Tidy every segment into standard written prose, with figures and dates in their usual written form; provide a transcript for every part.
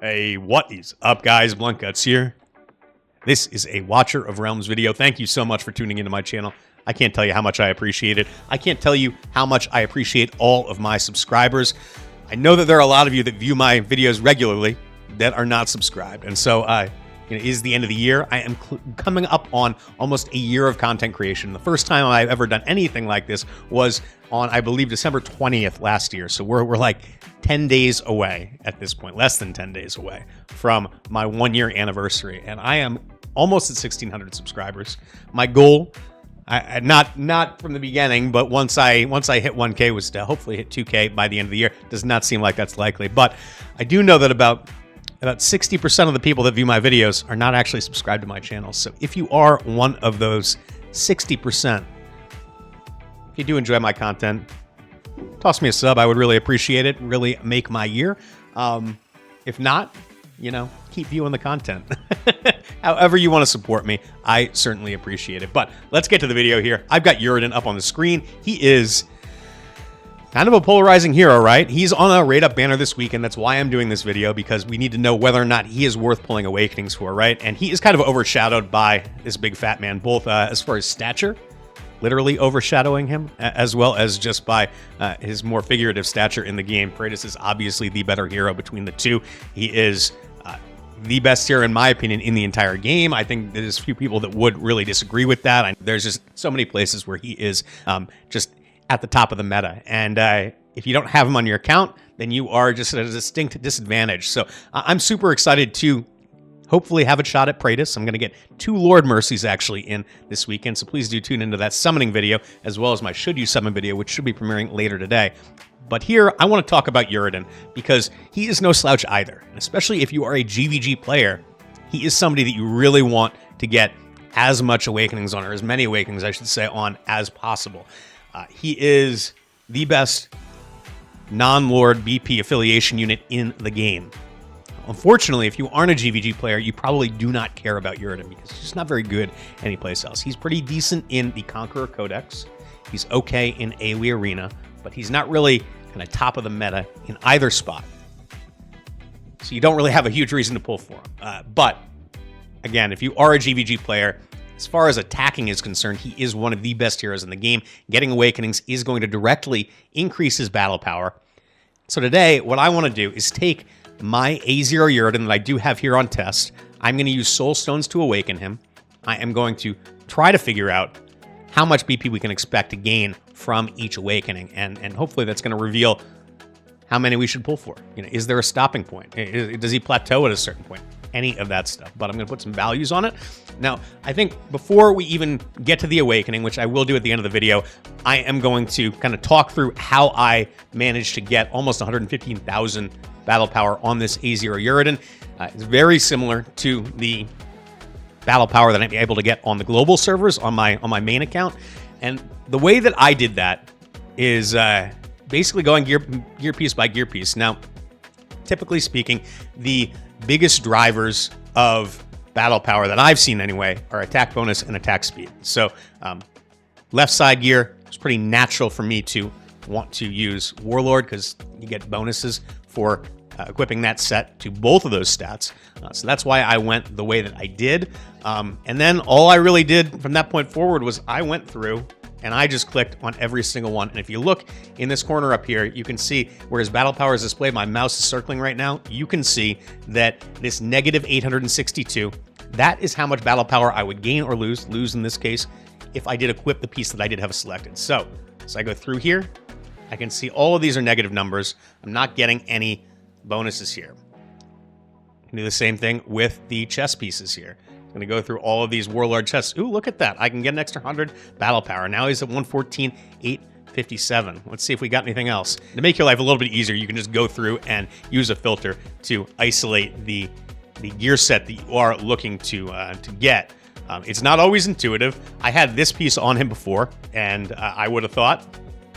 Hey, what is up, guys? Blunt Guts here. This is a Watcher of Realms video. Thank you so much for tuning into my channel. I can't tell you how much I appreciate it. I can't tell you how much I appreciate all of my subscribers. I know that there are a lot of you that view my videos regularly that are not subscribed. And so it is the end of the year. I am coming up on almost a year of content creation. The first time I've ever done anything like this was on, I believe, December 20th last year. So we're like 10 days away at this point, less than 10 days away from my 1-year anniversary. And I am almost at 1,600 subscribers. My goal, not from the beginning, but once I hit 1K, was to hopefully hit 2K by the end of the year. Does not seem like that's likely, but I do know that about 60% of the people that view my videos are not actually subscribed to my channel. So if you are one of those 60%, if you do enjoy my content, toss me a sub. I would really appreciate it. Really make my year. If not, keep viewing the content. However you want to support me, I certainly appreciate it. But let's get to the video here. I've got Uredin up on the screen. He is kind of a polarizing hero, right? He's on a rate-up banner this week, and that's why I'm doing this video, because we need to know whether or not he is worth pulling Awakenings for, right? And he is kind of overshadowed by this big fat man, both as far as stature, literally overshadowing him, as well as just by his more figurative stature in the game. Praetus is obviously the better hero between the two. He is the best hero, in my opinion, in the entire game. I think there's few people that would really disagree with that. There's just so many places where he is just at the top of the meta. And if you don't have him on your account, then you are just at a distinct disadvantage. So I'm super excited to hopefully have a shot at Praetus. I'm going to get 2 Lord Mercies actually in this weekend, so please do tune into that summoning video, as well as my Should You Summon video, which should be premiering later today. But here, I want to talk about Uredin, because he is no slouch either. And especially if you are a GVG player, he is somebody that you really want to get as much Awakenings on, or as many Awakenings, I should say, on as possible. He is the best non-Lord BP affiliation unit in the game. Unfortunately, if you aren't a GVG player, you probably do not care about Uredin, because he's just not very good anyplace else. He's pretty decent in the Conqueror Codex. He's okay in AoE Arena, but he's not really kind of top of the meta in either spot. So you don't really have a huge reason to pull for him. But again, if you are a GVG player, as far as attacking is concerned, he is one of the best heroes in the game. Getting Awakenings is going to directly increase his battle power. So today, what I want to do is take my A0 Uredin that I do have here on test. I'm going to use Soul Stones to awaken him. I am going to try to figure out how much BP we can expect to gain from each awakening, and hopefully that's going to reveal how many we should pull for. Is there a stopping point? Does he plateau at a certain point? Any of that stuff. But I'm going to put some values on it. Now, I think before we even get to the awakening, which I will do at the end of the video, I am going to kind of talk through how I managed to get almost 115,000 battle power on this A0 Uredin. It's very similar to the battle power that I'm able to get on the global servers on my main account. And the way that I did that is basically going gear piece by gear piece. Now, typically speaking, the biggest drivers of battle power that I've seen anyway are attack bonus and attack speed. So left side gear, it's pretty natural for me to want to use Warlord, because you get bonuses for equipping that set to both of those stats. So that's why I went the way that I did. And then all I really did from that point forward was I went through and I just clicked on every single one. And if you look in this corner up here, you can see where his battle power is displayed. My mouse is circling right now. You can see that this negative 862, that is how much battle power I would gain or lose in this case, if I did equip the piece that I did have selected. So I go through here, I can see all of these are negative numbers. I'm not getting any bonuses here. I can do the same thing with the chess pieces here. I'm going to go through all of these Warlord chests. Ooh, look at that. I can get an extra 100 battle power. Now he's at 114,857. Let's see if we got anything else. To make your life a little bit easier, you can just go through and use a filter to isolate the gear set that you are looking to get. It's not always intuitive. I had this piece on him before, and I would have thought,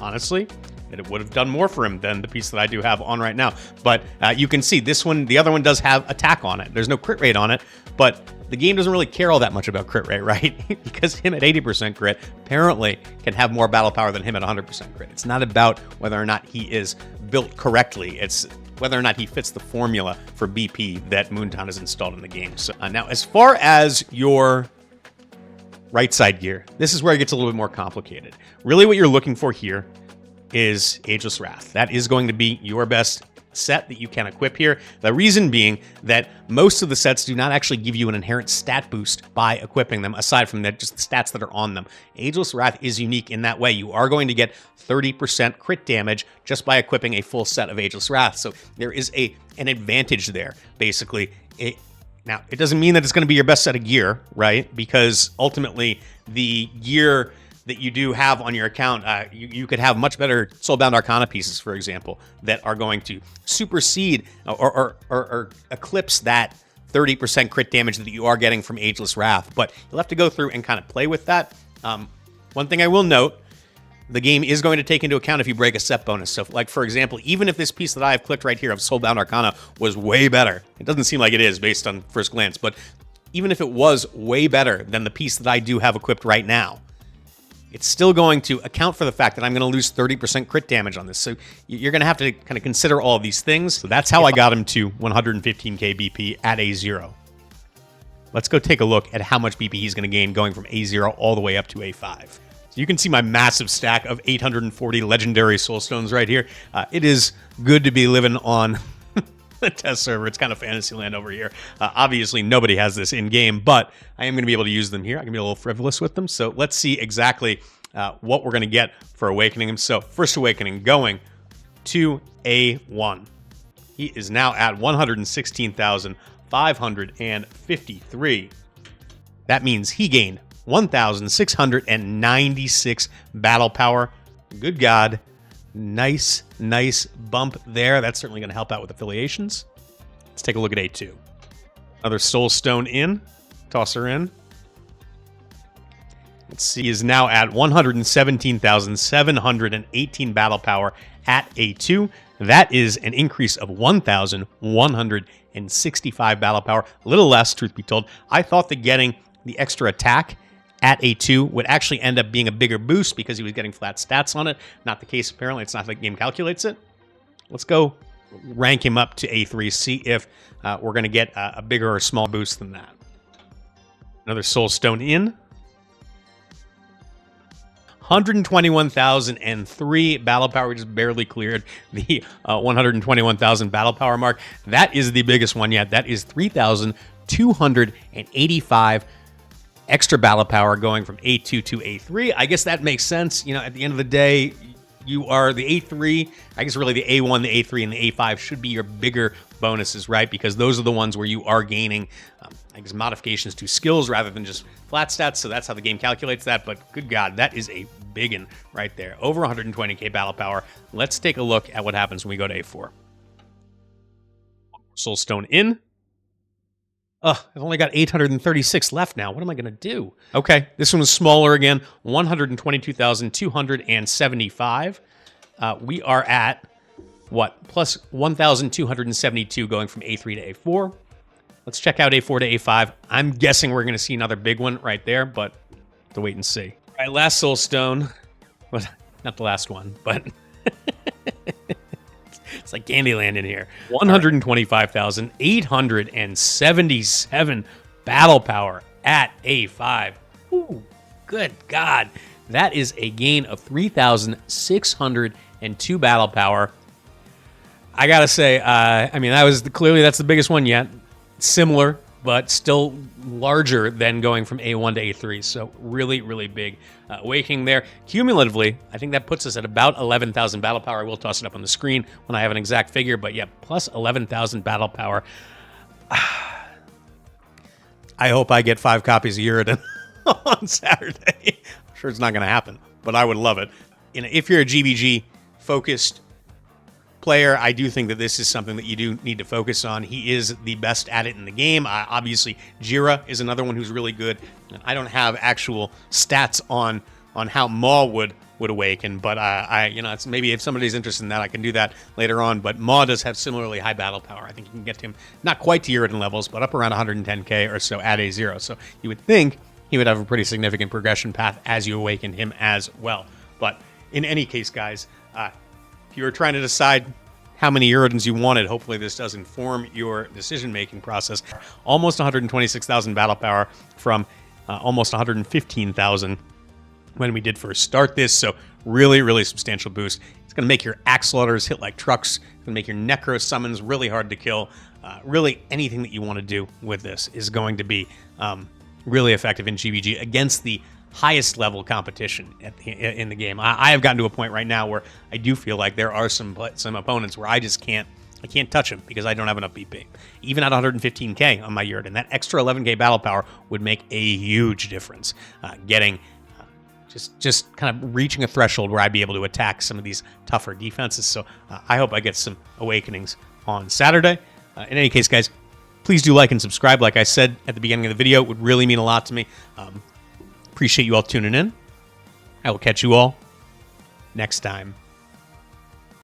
honestly, that it would have done more for him than the piece that I do have on right now. But you can see this one, the other one does have attack on it. There's no crit rate on it, but the game doesn't really care all that much about crit rate, right? Because him at 80% crit apparently can have more battle power than him at 100% crit. It's not about whether or not he is built correctly. It's whether or not he fits the formula for BP that Moontown has installed in the game. So now, as far as your right side gear, this is where it gets a little bit more complicated. Really what you're looking for here is Ageless Wrath. That is going to be your best set that you can equip here. The reason being that most of the sets do not actually give you an inherent stat boost by equipping them, aside from that, just the stats that are on them. Ageless Wrath is unique in that way. You are going to get 30% crit damage just by equipping a full set of Ageless Wrath. So there is an advantage there, basically. Now, it doesn't mean that it's going to be your best set of gear, right? Because ultimately, the gear that you do have on your account, you could have much better Soulbound Arcana pieces, for example, that are going to supersede or eclipse that 30% crit damage that you are getting from Ageless Wrath. But you'll have to go through and kind of play with that. One thing I will note, the game is going to take into account if you break a set bonus. So, like, for example, even if this piece that I have clicked right here of Soulbound Arcana was way better, it doesn't seem like it is based on first glance, but even if it was way better than the piece that I do have equipped right now, it's still going to account for the fact that I'm going to lose 30% crit damage on this. So you're going to have to kind of consider all of these things. So that's how I got him to 115k BP at A0. Let's go take a look at how much BP he's going to gain going from A0 all the way up to A5. So you can see my massive stack of 840 legendary soulstones right here. It is good to be living on the test server. It's kind of Fantasyland over here. Obviously, nobody has this in-game, but I am going to be able to use them here. I can be a little frivolous with them. So let's see exactly what we're going to get for awakening him. So first awakening going to A1. He is now at 116,553. That means he gained 1,696 battle power. Good God. Nice bump there. That's certainly going to help out with affiliations. Let's take a look at A2. Another soul stone in. Toss her in. Let's see. He is now at 117,718 battle power at A2. That is an increase of 1,165 battle power. A little less, truth be told. I thought that getting the extra attack at A2 would actually end up being a bigger boost because he was getting flat stats on it. Not the case, apparently. It's not how the game calculates it. Let's go rank him up to A3, see if we're going to get a bigger or small boost than that. Another soul stone in. 121,003 battle power. We just barely cleared the 121,000 battle power mark. That is the biggest one yet. That is 3,285 extra battle power going from A2 to A3. I guess that makes sense. You know, at the end of the day, you are the A3. I guess really the A1, the A3, and the A5 should be your bigger bonuses, right? Because those are the ones where you are gaining, I guess, modifications to skills rather than just flat stats. So that's how the game calculates that. But good God, that is a biggin right there. Over 120k battle power. Let's take a look at what happens when we go to A4. Soulstone in. I've only got 836 left now. What am I going to do? Okay, this one was smaller again. 122,275. We are at, what, plus 1,272 going from A3 to A4. Let's check out A4 to A5. I'm guessing we're going to see another big one right there, but to wait and see. All right, last soulstone. Well, not the last one, but it's like Candyland in here. 125,877 battle power at A5. Ooh, good God. That is a gain of 3,602 battle power. I gotta say, I mean, clearly that's the biggest one yet. Similar, but still larger than going from A1 to A3. So really, really big awakening there. Cumulatively, I think that puts us at about 11,000 battle power. I will toss it up on the screen when I have an exact figure, but yeah, plus 11,000 battle power. I hope I get 5 copies of Uredin on Saturday. I'm sure it's not going to happen, but I would love it. You know, if you're a GBG focused player, I do think that this is something that you do need to focus on. He is the best at it in the game. Obviously, Jira is another one who's really good. I don't have actual stats on how Maw would awaken, but it's maybe if somebody's interested in that, I can do that later on. But Maw does have similarly high battle power. I think you can get him not quite to Uredin levels, but up around 110k or so at A0. So you would think he would have a pretty significant progression path as you awaken him as well. But in any case, guys, if you were trying to decide how many Uredins you wanted. Hopefully this does inform your decision-making process. Almost 126,000 battle power from almost 115,000 when we did first start this, so really, really substantial boost. It's going to make your axe slaughters hit like trucks. It's going to make your necro summons really hard to kill. Really, anything that you want to do with this is going to be really effective in GVG against the highest level competition in the game. I have gotten to a point right now where I do feel like there are some opponents where I can't touch them because I don't have enough BP. Even at 115k on my Uredin, that extra 11k battle power would make a huge difference. Getting just kind of reaching a threshold where I'd be able to attack some of these tougher defenses. So I hope I get some awakenings on Saturday. In any case, guys, please do like and subscribe. Like I said at the beginning of the video, it would really mean a lot to me. Appreciate you all tuning in. I will catch you all next time.